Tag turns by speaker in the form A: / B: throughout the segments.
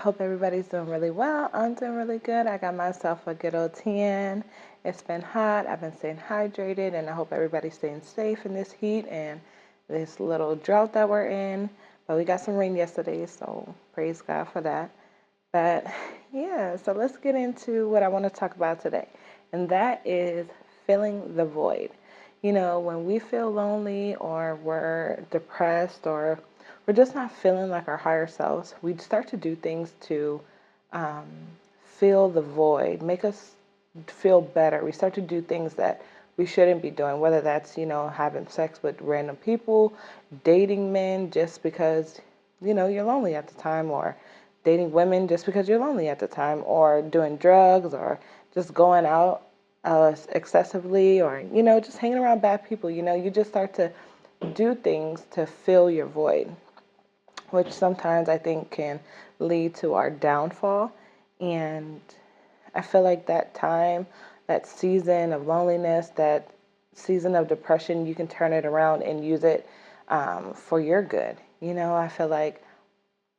A: hope everybody's doing really well. I'm doing really good. I got myself a good old tan. It's been hot. I've been staying hydrated, and I hope everybody's staying safe in this heat and this little drought that we're in. But we got some rain yesterday, so praise God for that. But yeah, so let's get into what I want to talk about today, and that is filling the void. When we feel lonely or we're depressed or we're just not feeling like our higher selves, we start to do things to um, fill the void, make us feel better. We start to do things that we shouldn't be doing, whether that's, having sex with random people, dating men just because, you're lonely at the time, or dating women just because you're lonely at the time, or doing drugs, or just going out excessively, or, just hanging around bad people. You just start to do things to fill your void, which sometimes I think can lead to our downfall. And I feel like that time, that season of loneliness, that season of depression, you can turn it around and use it for your good. I feel like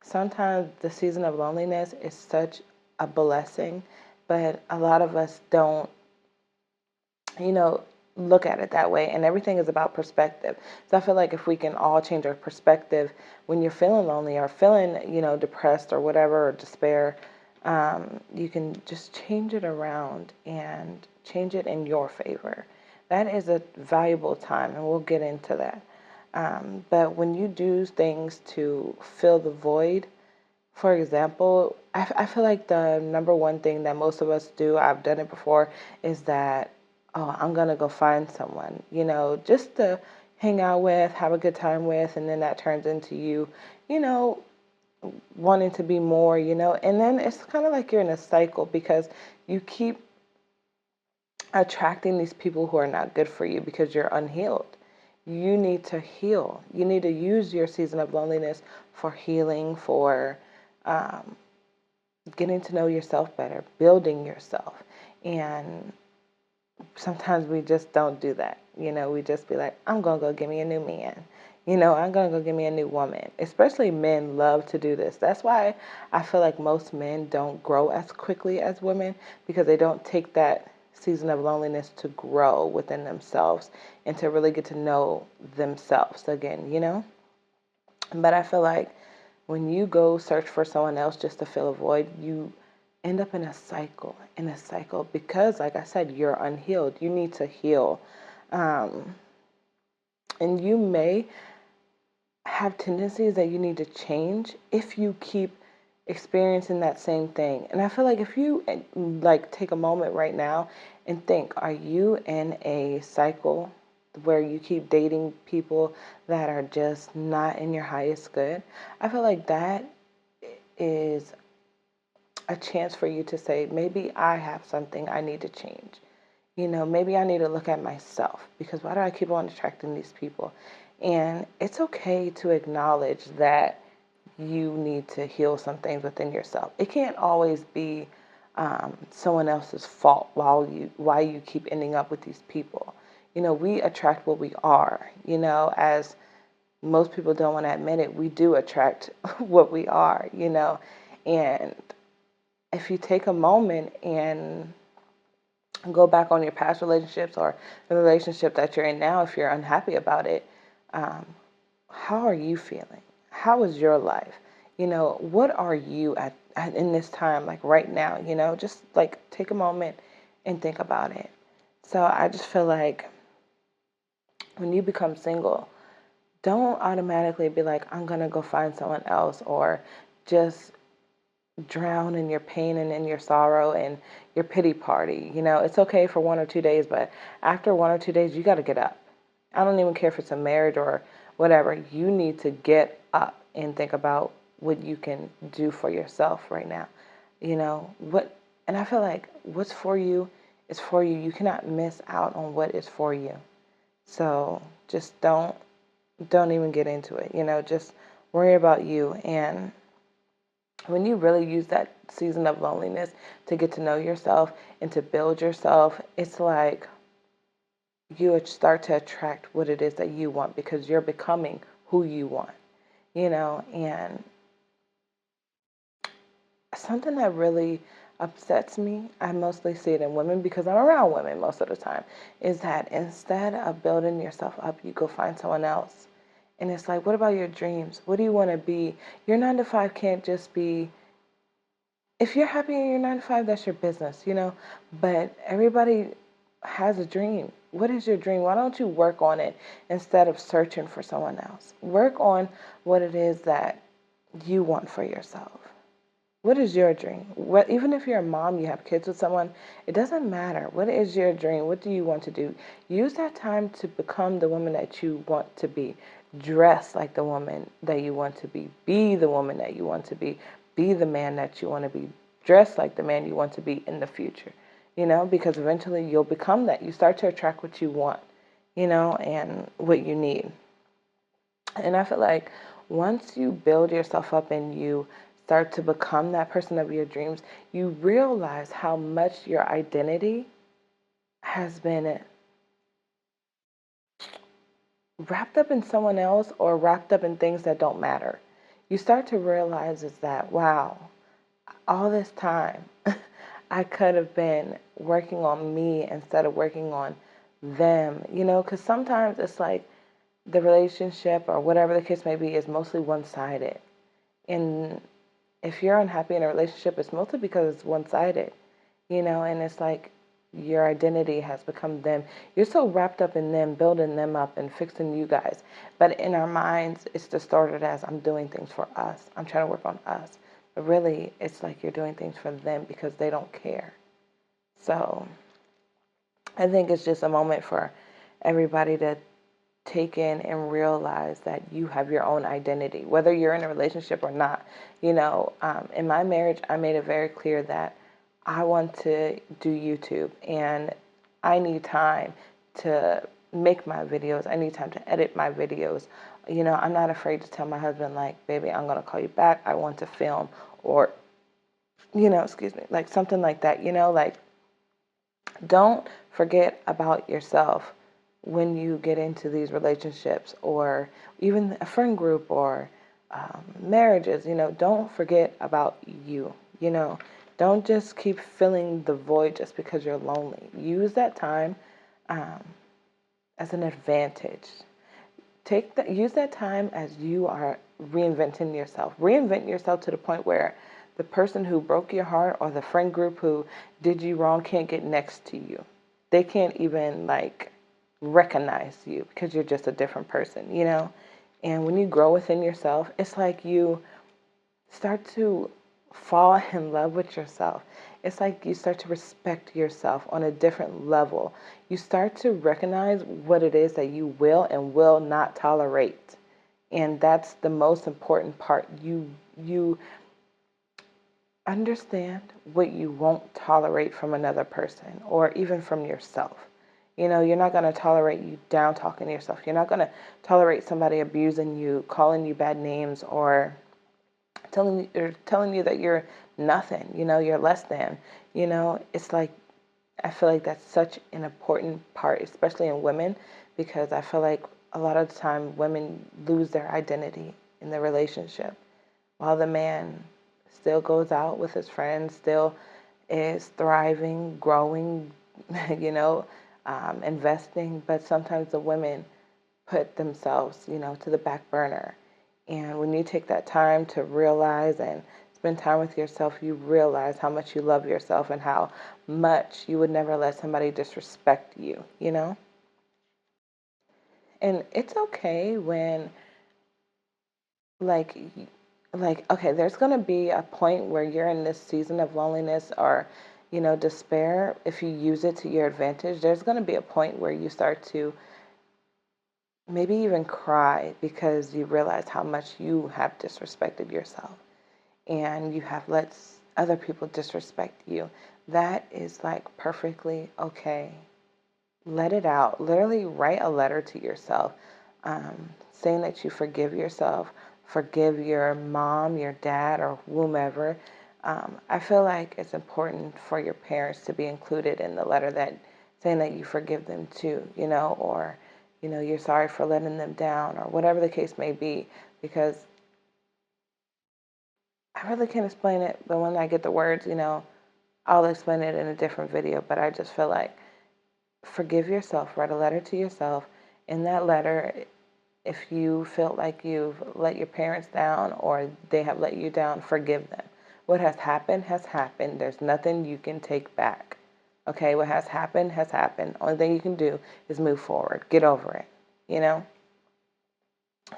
A: sometimes the season of loneliness is such a blessing, but a lot of us don't, you know, look at it that way. And everything is about perspective. So I feel like if we can all change our perspective when you're feeling lonely or feeling, depressed or whatever, or despair, you can just change it around and change it in your favor. That is a valuable time, and we'll get into that. But when you do things to fill the void, for example, I feel like the number one thing that most of us do, I've done it before, is that, oh, I'm going to go find someone, just to hang out with, have a good time with, and then that turns into you, you know, wanting to be more, and then it's kind of like you're in a cycle because you keep attracting these people who are not good for you because you're unhealed. You need to heal. You need to use your season of loneliness for healing, for um, getting to know yourself better, building yourself. And sometimes we just don't do that. We just be like, I'm going to go get me a new man. I'm going to go get me a new woman. Especially men love to do this. That's why I feel like most men don't grow as quickly as women, because they don't take that season of loneliness to grow within themselves and to really get to know themselves again. But I feel like when you go search for someone else just to fill a void, you end up in a cycle, because, like I said, you're unhealed. You need to heal. Um, and you may have tendencies that you need to change if you keep experiencing that same thing. And I feel like if you like take a moment right now and think, are you in a cycle where you keep dating people that are just not in your highest good? I feel like that is a chance for you to say, maybe I have something I need to change. Maybe I need to look at myself, because why do I keep on attracting these people? And it's okay to acknowledge that you need to heal some things within yourself. It can't always be someone else's fault why you keep ending up with these people. We attract what we are. As most people don't want to admit it, we do attract what we are. And if you take a moment and go back on your past relationships or the relationship that you're in now, if you're unhappy about it, um, how are you feeling? How is your life? What are you at in this time, like right now? Just like take a moment and think about it. So I just feel like when you become single, don't automatically be like, I'm going to go find someone else, or just drown in your pain and in your sorrow and your pity party. It's okay for 1 or 2 days, but after 1 or 2 days, you got to get up. I don't even care if it's a marriage or whatever. You need to get up and think about what you can do for yourself right now. And I feel like what's for you is for you. You cannot miss out on what is for you. So just don't even get into it. Just worry about you. And when you really use that season of loneliness to get to know yourself and to build yourself, it's like you would start to attract what it is that you want, because you're becoming who you want, and something that really upsets me, I mostly see it in women because I'm around women most of the time, is that instead of building yourself up, you go find someone else. And it's like, what about your dreams? What do you want to be? Your 9 to 5 can't just be, if you're happy in your 9 to 5, that's your business, But everybody has a dream. What is your dream? Why don't you work on it instead of searching for someone else? Work on what it is that you want for yourself. What is your dream? Even if you're a mom, you have kids with someone, it doesn't matter. What is your dream? What do you want to do? Use that time to become the woman that you want to be. Dress like the woman that you want to be. Be the woman that you want to be. Be the man that you want to be. Dress like the man you want to be in the future. Because eventually you'll become that. You start to attract what you want, and what you need. And I feel like once you build yourself up and you start to become that person of your dreams, you realize how much your identity has been wrapped up in someone else or wrapped up in things that don't matter. You start to realize is that, wow, all this time I could have been working on me instead of working on them, because sometimes it's like the relationship or whatever the case may be is mostly one-sided. And if you're unhappy in a relationship, it's mostly because it's one-sided, and it's like your identity has become them. You're so wrapped up in them, building them up and fixing you guys. But in our minds, it's distorted as I'm doing things for us. I'm trying to work on us. But really, it's like you're doing things for them because they don't care. So I think it's just a moment for everybody to take in and realize that you have your own identity, whether you're in a relationship or not. In my marriage, I made it very clear that I want to do YouTube and I need time to make my videos. I need time to edit my videos. I'm not afraid to tell my husband, like, baby, I'm going to call you back. I want to film, or, excuse me, like something like that, like, don't forget about yourself when you get into these relationships or even a friend group or marriages. Don't forget about you. Don't just keep filling the void just because you're lonely. Use that time as an advantage. Use that time as you are reinventing yourself. Reinvent yourself to the point where the person who broke your heart or the friend group who did you wrong can't get next to you. They can't even recognize you because you're just a different person, And when you grow within yourself, it's like you start to fall in love with yourself. It's like you start to respect yourself on a different level. You start to recognize what it is that you will and will not tolerate. And that's the most important part. You understand what you won't tolerate from another person or even from yourself. You're not going to tolerate you down talking to yourself. You're not going to tolerate somebody abusing you, calling you bad names, or telling you that you're nothing, you're less than. It's like, I feel like that's such an important part, especially in women, because I feel like a lot of the time women lose their identity in the relationship while the man still goes out with his friends, still is thriving, growing, investing. But sometimes the women put themselves, to the back burner. And when you take that time to realize and spend time with yourself, you realize how much you love yourself and how much you would never let somebody disrespect you. And it's okay when, like, okay, there's going to be a point where you're in this season of loneliness or, despair. If you use it to your advantage, there's going to be a point where you start to maybe even cry because you realize how much you have disrespected yourself and you have let other people disrespect you. That is perfectly okay. Let it out. Literally write a letter to yourself saying that you forgive yourself, forgive your mom, your dad, or whomever. I feel like it's important for your parents to be included in the letter, that saying that you forgive them too, or you're sorry for letting them down or whatever the case may be, because I really can't explain it, but when I get the words, I'll explain it in a different video. But I just feel like forgive yourself, write a letter to yourself. In that letter, if you feel like you've let your parents down or they have let you down, forgive them. What has happened has happened. There's nothing you can take back. Okay, what has happened has happened. Only thing you can do is move forward. Get over it, you know?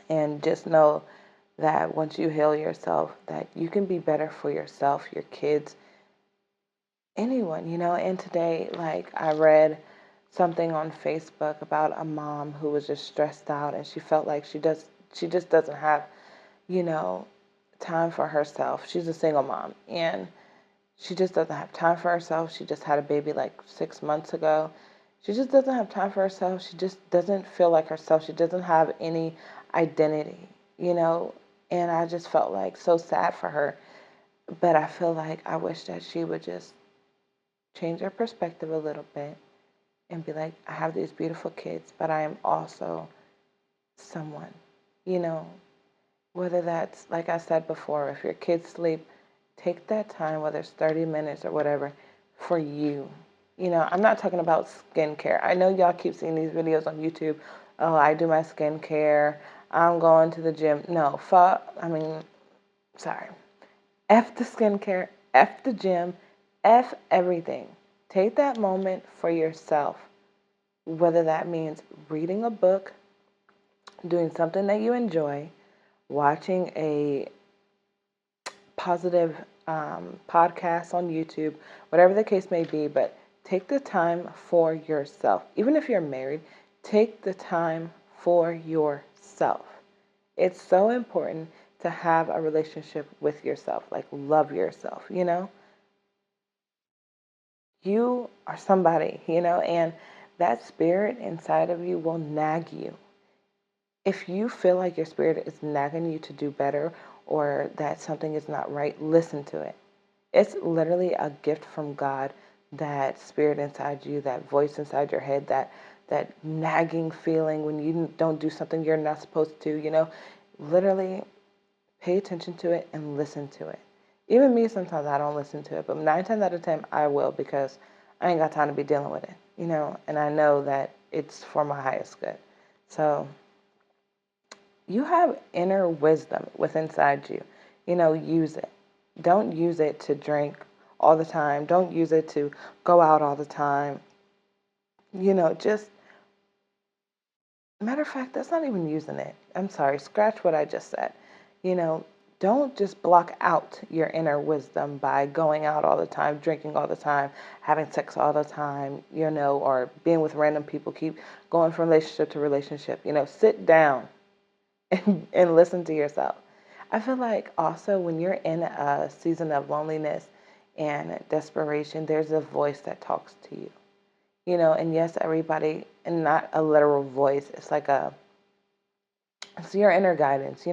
A: And just know that once you heal yourself, that you can be better for yourself, your kids, anyone, And today, like, I read something on Facebook about a mom who was just stressed out and she felt like she just doesn't have, you know, time for herself. She's a single mom and she just doesn't have time for herself. She just had a baby like 6 months ago. She just doesn't have time for herself. She just doesn't feel like herself. She doesn't have any identity, you know? And I just felt like so sad for her. But I feel like I wish that she would just change her perspective a little bit and be like, I have these beautiful kids, but I am also someone, you know? Whether that's, like I said before, if your kids sleep, take that time, whether it's 30 minutes or whatever, for you. I'm not talking about skincare. I know y'all keep seeing these videos on YouTube. Oh, I do my skincare. I'm going to the gym. No, sorry. F the skincare, F the gym, F everything. Take that moment for yourself, whether that means reading a book, doing something that you enjoy, watching a positive podcast on YouTube, whatever the case may be, but take the time for yourself. Even if you're married, take the time for yourself. It's so important to have a relationship with yourself, like love yourself. You are somebody, and that spirit inside of you will nag you. If you feel like your spirit is nagging you to do better or that something is not right, listen to it. It's literally a gift from God, that spirit inside you, that voice inside your head, that nagging feeling when you don't do something you're not supposed to. Literally pay attention to it and listen to it. Even me, sometimes I don't listen to it, but 9 times out of 10, I will, because I ain't got time to be dealing with it, and I know that it's for my highest good. So you have inner wisdom within inside you. Use it. Don't use it to drink all the time. Don't use it to go out all the time. Just, matter of fact, that's not even using it. I'm sorry, scratch what I just said. You know, don't just block out your inner wisdom by going out all the time, drinking all the time, having sex all the time, or being with random people, keep going from relationship to relationship. Sit down and listen to yourself. I feel like also when you're in a season of loneliness and desperation, there's a voice that talks to you. And yes, everybody, and not a literal voice, it's your inner guidance.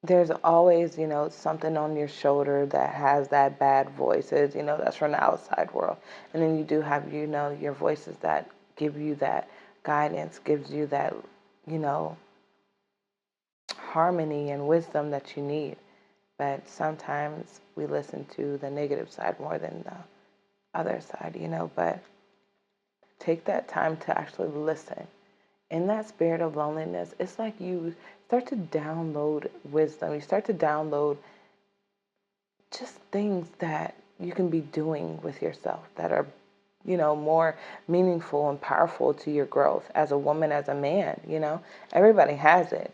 A: There's always, something on your shoulder that has that bad voices, that's from the outside world. And then you do have, your voices that give you that guidance, gives you that, you know, harmony and wisdom that you need. But sometimes we listen to the negative side more than the other side. But take that time to actually listen. In that spirit of loneliness, it's like you start to download wisdom. You start to download just things that you can be doing with yourself that are, more meaningful and powerful to your growth as a woman, as a man. Everybody has it.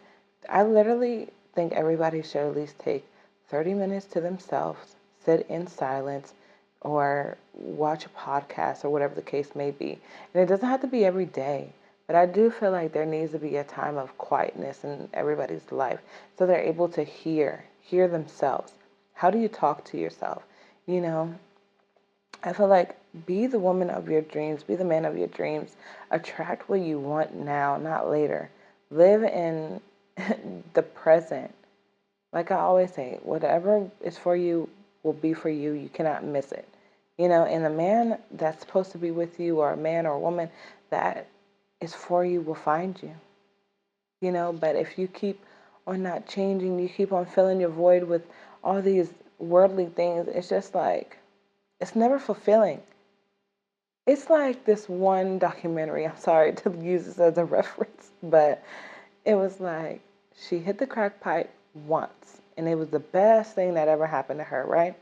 A: I literally think everybody should at least take 30 minutes to themselves, sit in silence, or watch a podcast or whatever the case may be. And it doesn't have to be every day, but I do feel like there needs to be a time of quietness in everybody's life so they're able to hear themselves. How do you talk to yourself? You know, I feel like be the woman of your dreams, be the man of your dreams. Attract what you want now, not later. Live in the present. Like I always say, whatever is for you will be for you. You cannot miss it. And the man that's supposed to be with you, or a man or a woman that is for you, will find you. But if you keep on not changing, you keep on filling your void with all these worldly things, it's just like, it's never fulfilling. It's like this one documentary, I'm sorry to use this as a reference, but it was like she hit the crack pipe once, and it was the best thing that ever happened to her, right?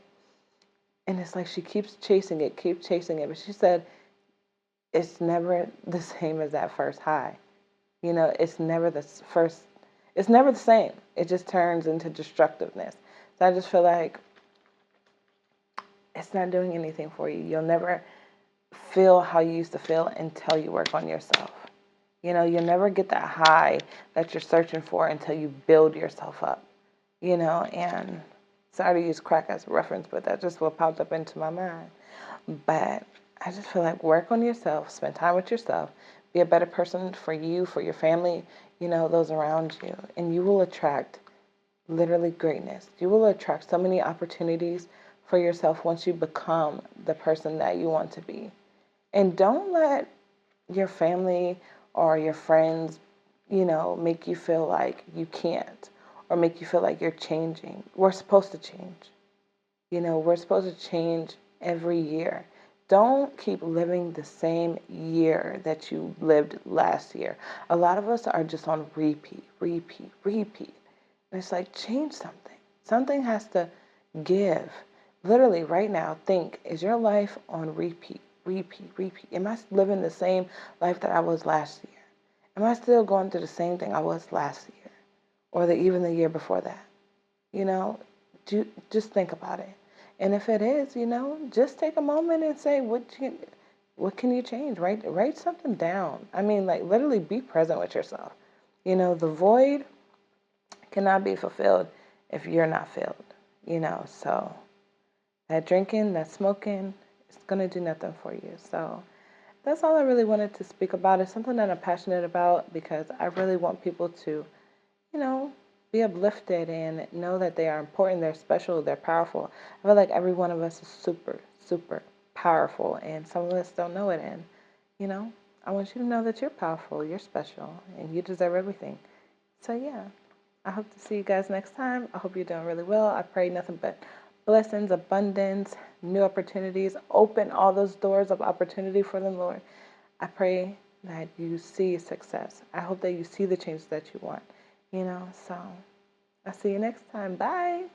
A: And it's like she keeps chasing it, but she said it's never the same as that first high. It's never the first, it's never the same. It just turns into destructiveness. So I just feel like it's not doing anything for you. You'll never feel how you used to feel until you work on yourself. You'll never get that high that you're searching for until you build yourself up. And sorry to use crack as a reference, but that's just what popped up into my mind. But I just feel like work on yourself, spend time with yourself, be a better person for you, for your family, those around you, and you will attract literally greatness. You will attract so many opportunities for yourself once you become the person that you want to be. And don't let your family or your friends, make you feel like you can't or make you feel like you're changing. We're supposed to change. We're supposed to change every year. Don't keep living the same year that you lived last year. A lot of us are just on repeat, repeat, repeat. And it's like, change something. Something has to give. Literally, right now, think, is your life on repeat, repeat, repeat? Am I living the same life that I was last year? Am I still going through the same thing I was last year? Or even the year before that? Just think about it. And if it is, just take a moment and say, what can you change? Write something down. I mean, like, literally be present with yourself. The void cannot be fulfilled if you're not filled. So that drinking, that smoking, it's going to do nothing for you. So that's all I really wanted to speak about. It's something that I'm passionate about because I really want people to, be uplifted and know that they are important, they're special, they're powerful. I feel like every one of us is super, super powerful, and some of us don't know it. And, I want you to know that you're powerful, you're special, and you deserve everything. So, yeah, I hope to see you guys next time. I hope you're doing really well. I pray nothing but blessings, abundance, new opportunities. Open all those doors of opportunity for them, Lord. I pray that you see success. I hope that you see the changes that you want. So I'll see you next time. Bye.